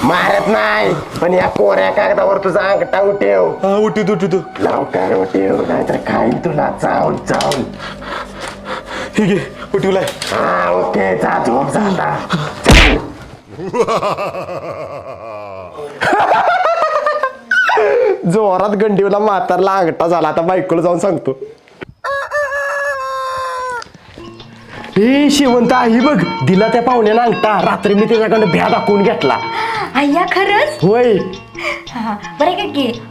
मारत नाही पण या कोऱ्या कागदावर तुझा अंगठा उठेव. उठवतो लवकर उठेव नाहीतर खाईल तुला चावून चावून. ठीक आहे उठवलाय. हा ओके जा झोप जाता. जोरात गंडीवला म्हातारला अंगठा झाला. आता बायकोला जाऊन सांगतो. हे शेवंत ही बघ दिला त्या पाहुण्याला अंगठा. रात्री मी त्याच्याकडे भ्या दाखवून घेतला. अय्या खरंच? होय. बरं का की